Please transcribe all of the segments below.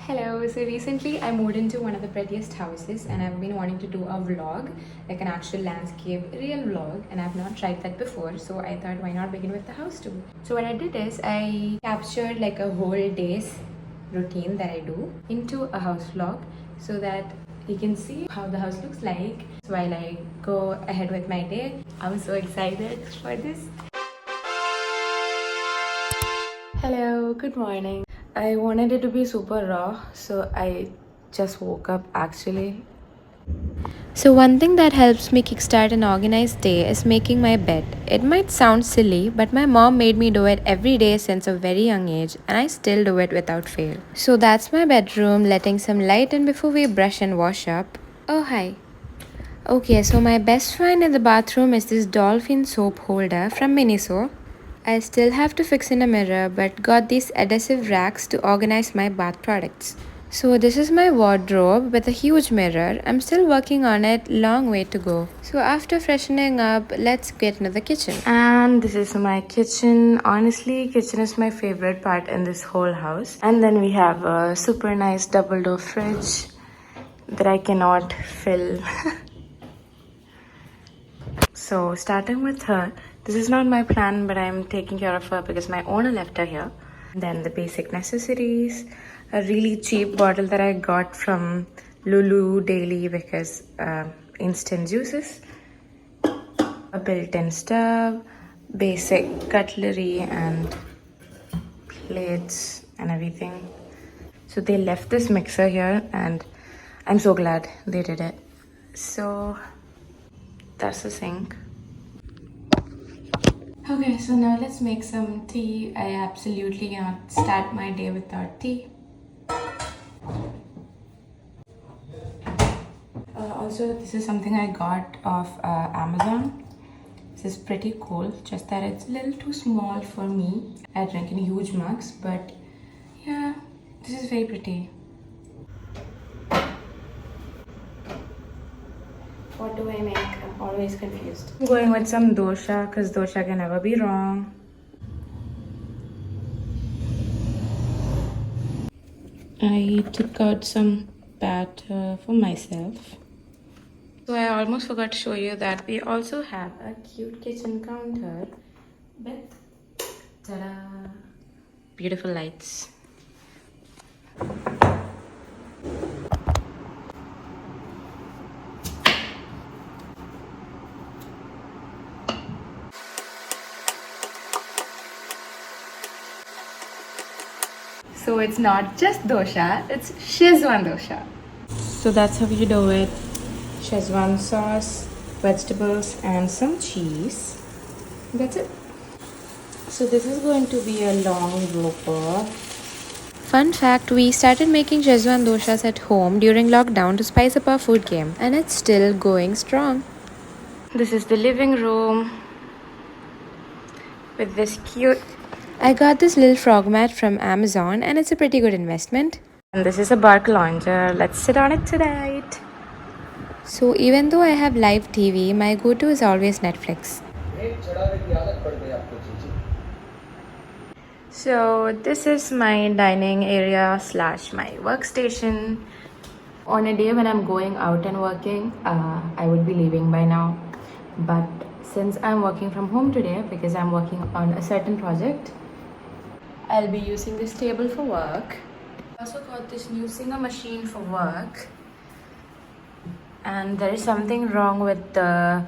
Hello, so recently I moved into one of the prettiest houses and I've been wanting to do a vlog, like an actual landscape, real vlog, and I've not tried that before, so I thought why not begin with the house too. So what I did is I captured like a whole day's routine that I do into a house vlog so that you can see how the house looks like. So while I go ahead with my day, I'm so excited for this. Hello, good morning. I wanted it to be super raw, so I just woke up actually. So one thing that helps me kickstart an organized day is making my bed. It might sound silly, but my mom made me do it every day since a very young age, and I still do it without fail. So that's my bedroom, letting some light in before we brush and wash up. Oh hi. Okay, so my best find in the bathroom is this dolphin soap holder from Miniso. I still have to fix in a mirror, but got these adhesive racks to organize my bath products. So this is my wardrobe with a huge mirror. I'm still working on it, long way to go. So after freshening up, let's get into the kitchen. And this is my kitchen. Honestly, kitchen is my favorite part in this whole house. And then we have a super nice double door fridge that I cannot fill. So starting with her, this is not my plan, but I'm taking care of her because my owner left her here. Then the basic necessities, a really cheap bottle that I got from Lulu Daily because instant juices, a built-in stove, basic cutlery and plates and everything. So they left this mixer here and I'm so glad they did it. So that's the sink. Okay, so now let's make some tea. I absolutely cannot start my day without tea. Also, this is something I got off Amazon. This is pretty cool, just that it's a little too small for me. I drink in huge mugs, but yeah, this is very pretty. What do I make? I'm always confused. I'm going with some dosha because dosha can never be wrong. I took out some batter for myself. So I almost forgot to show you that we also have a cute kitchen counter with ta-da, beautiful lights. So it's not just dosha, it's Szechuan dosha. So that's how you do it. Szechuan sauce, vegetables and some cheese. That's it. So this is going to be a long blooper. Fun fact, we started making Szechuan doshas at home during lockdown to spice up our food game, and it's still going strong. This is the living room with this cute... I got this little frog mat from Amazon and it's a pretty good investment. And this is a bark lounger. Let's sit on it tonight. So even though I have live TV, my go-to is always Netflix. So this is my dining area / my workstation. On a day when I'm going out and working, I would be leaving by now. But since I'm working from home today because I'm working on a certain project, I'll be using this table for work. I also got this new Singer machine for work. And there is something wrong with the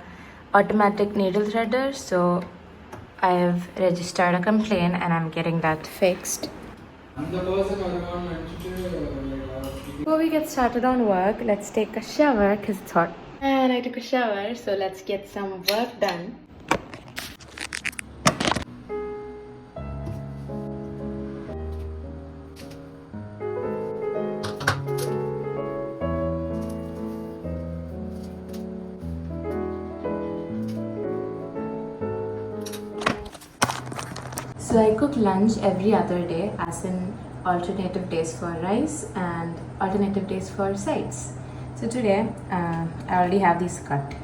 automatic needle threader, so I have registered a complaint and I'm getting that fixed. Before we get started on work, let's take a shower because it's hot. And I took a shower, so let's get some work done. So I cook lunch every other day, as in alternative days for rice and alternative days for sides. So today, I already have these cut.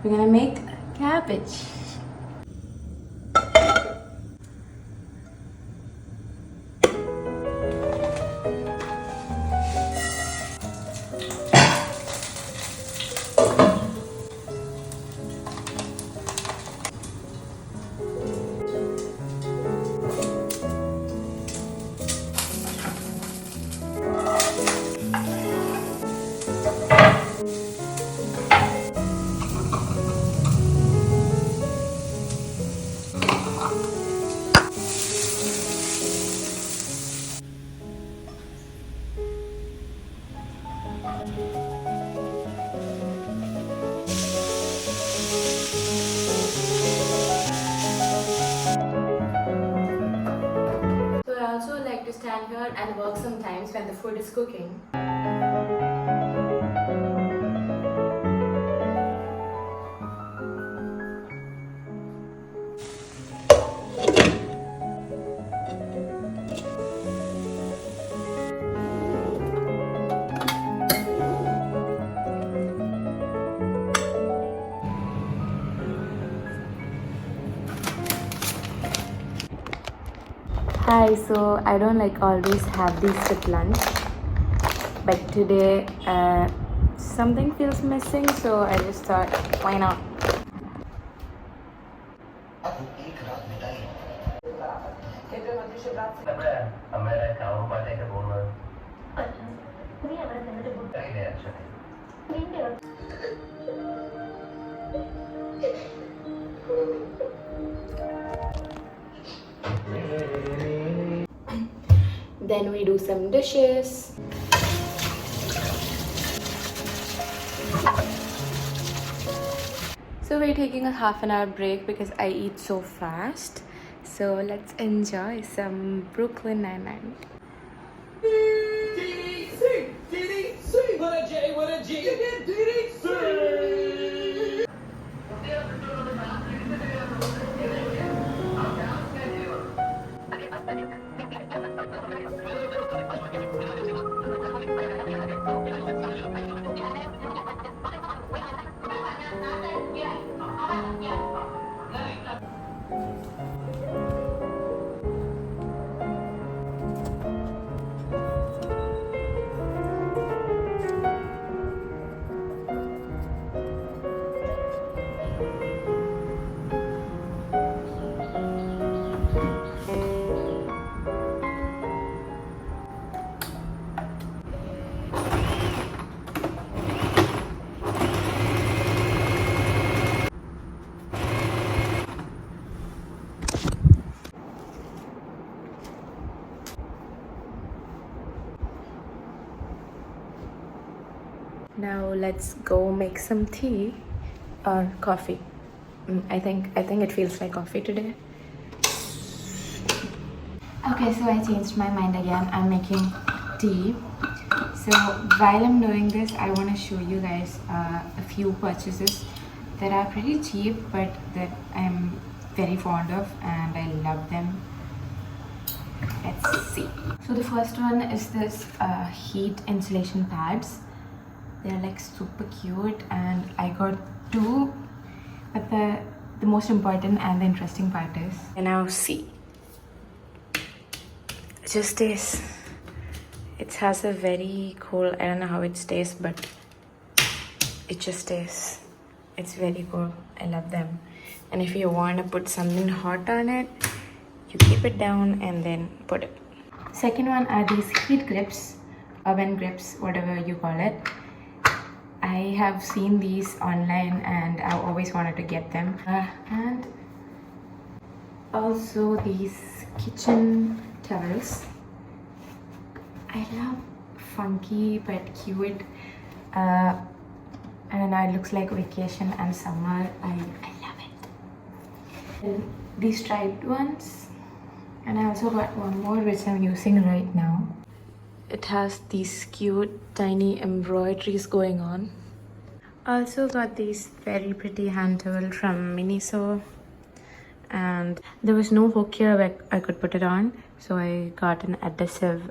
We're gonna make cabbage. sometimes when the food is cooking. Hi, so I don't like always have these with lunch, but today something feels missing, so I just thought, why not? Then we do some dishes. So we're taking a half-an-hour break because I eat so fast. So let's enjoy some Brooklyn Nine-Nine. DDC! What a J, what a G! You get DDC! Now let's go make some tea or coffee. I think it feels like coffee today. Okay, so I changed my mind again. I'm making tea. So while I'm doing this, I want to show you guys a few purchases that are pretty cheap, but that I'm very fond of and I love them. Let's see. So the first one is this heat insulation pads. They're like super cute and I got two, but the most important and the interesting part is, and now see, it just stays. It has a very cool, I don't know how it stays, but it just stays. It's very cool. I love them. And if you want to put something hot on it, you keep it down and then put it. Second one are these heat grips, oven grips, whatever you call it. I have seen these online and I've always wanted to get them. And also these kitchen towels. I love funky but cute. I don't know, it looks like vacation and summer. I love it. And these striped ones. And I also got one more which I'm using right now. It has these cute tiny embroideries going on. I also got these very pretty hand towel from Miniso, and there was no hook here where I could put it on, so I got an adhesive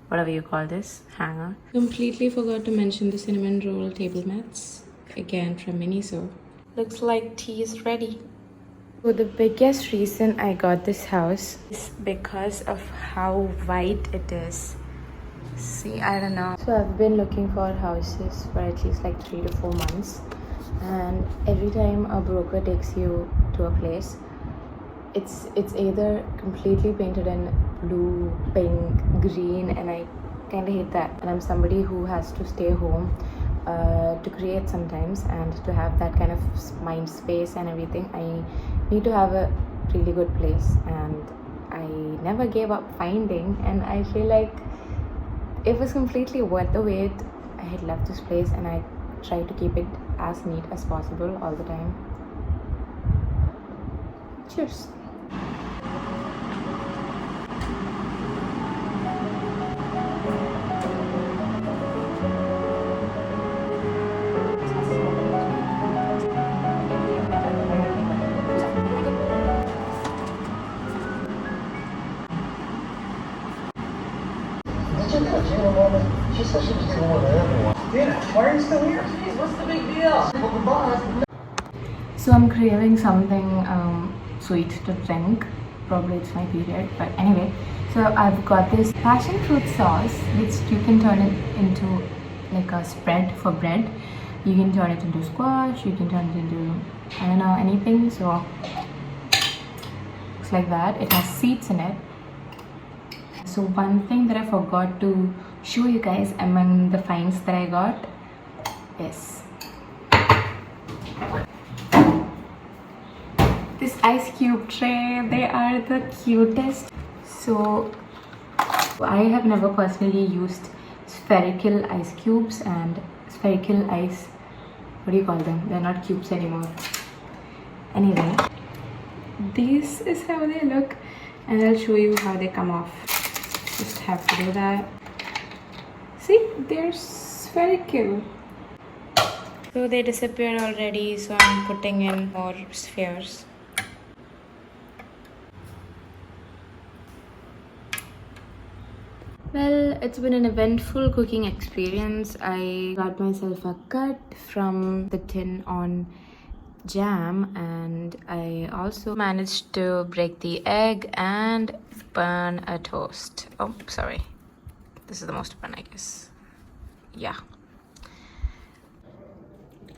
whatever you call this, hanger. Completely forgot to mention the cinnamon roll table mats, again from Miniso. Looks like tea is ready. So the biggest reason I got this house is because of how wide it is. See, I don't know. So I've been looking for houses for at least like 3 to 4 months, and every time a broker takes you to a place, it's either completely painted in blue, pink, green, and I kind of hate that. And I'm somebody who has to stay home to create sometimes, and to have that kind of mind space and everything, I need to have a really good place, and I never gave up finding, and I feel like it was completely worth the wait. I had loved this place and I tried to keep it as neat as possible all the time. Cheers. Dana, why are you still here? Jeez, what's the big deal? So I'm craving something sweet to drink. Probably it's my period, but anyway. So I've got this passion fruit sauce, which you can turn it into like a spread for bread. You can turn it into squash. You can turn it into, I don't know, anything. So looks like that. It has seeds in it. So one thing that I forgot to show you guys among the finds that I got is this ice cube tray. They are the cutest. So I have never personally used spherical ice cubes and spherical ice, what do you call them? They're not cubes anymore. Anyway, this is how they look, and I'll show you how they come off. Just have to do that. See, they're spherical. So they disappeared already, so I'm putting in more spheres. Well, it's been an eventful cooking experience. I got myself a cut from the tin on jam, and I also managed to break the egg and burn a toast. Oh, sorry. This is the most fun, I guess. Yeah.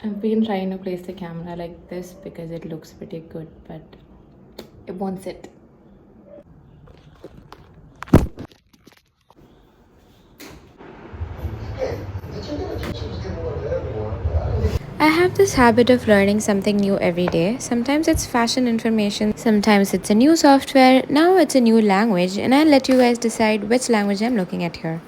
I've been trying to place the camera like this because it looks pretty good, but it won't sit. I have this habit of learning something new every day. Sometimes it's fashion information, sometimes it's a new software, now it's a new language, and I'll let you guys decide which language I'm looking at here.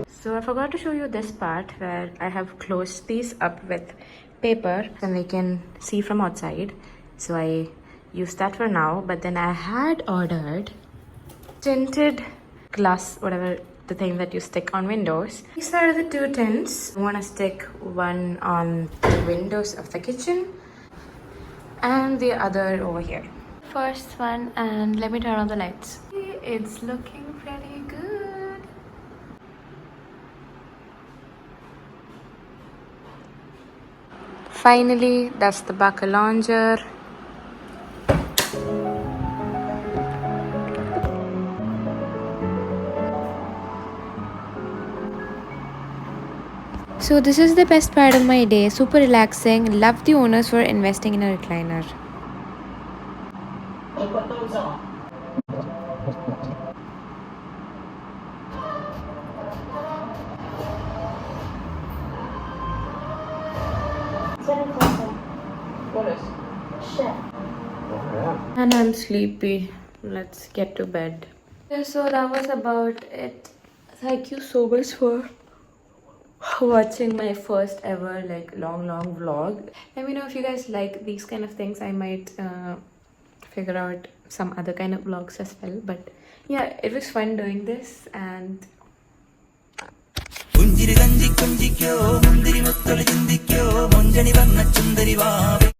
So I forgot to show you this part where I have closed these up with paper and they can see from outside. So I used that for now, but then I had ordered tinted glass, whatever the thing that you stick on windows. These are the two tints. I want to stick one on the windows of the kitchen and the other over here. First one, and let me turn on the lights. It's looking pretty good. Finally, that's the buckle lounger. So this is the best part of my day, super relaxing. Love the owners for investing in a recliner. What is? And I'm sleepy. Let's get to bed. Yeah, so that was about it. Thank you so much for watching my first ever like long vlog. Let me know if you guys like these kind of things. I might figure out some other kind of vlogs as well, but yeah, it was fun doing this. And പുഞ്ചിരി കഞ്ചി കൊഞ്ചിക്കോ മുന്തിരി മുത്തൊളി ചിന്തിക്കോ മൊഞ്ചണി വർണ്ണ ചുന്ദരി വാവേ